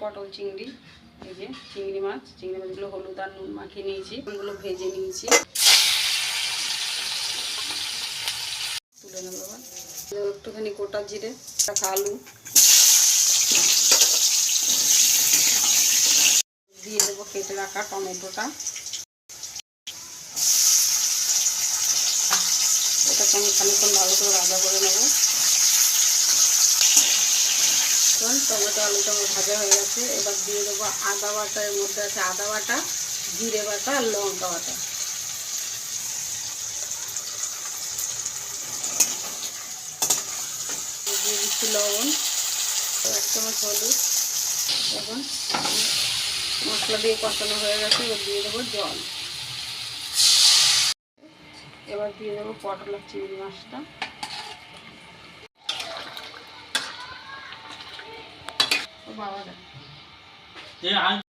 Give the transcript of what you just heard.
পটল চিংড়ি। এই যে চিংড়ি মাছগুলো হলুদ আর নুন মাখিয়ে নিয়েছি, ওগুলো ভেজে নিয়েছি। তুলে নেব। এবার একটুখানি গোটা জিরে, একটা আলু দিয়ে দেবো, কেটে রাখা টমেটোটা। এটাকে আমি খানিকক্ষণ ভালো করে ভাজা করে নেবো। টমেটো আলুটা ভাজা হয়ে গেছে। এবার দিয়ে দেবো আদা বাটা। এর মধ্যে আছে আদা বাটা, জিরে বাটা আর লঙ্কা বাটা। দিয়ে দিচ্ছি লবণ, 1 চামচ হলুদ। এখন মশলা দিয়ে কষানো হয়ে গেছে। এবার দিয়ে দেবো জল। এবার দিয়ে দেবো পটল আর চিংড়ি মাছটা। বাবা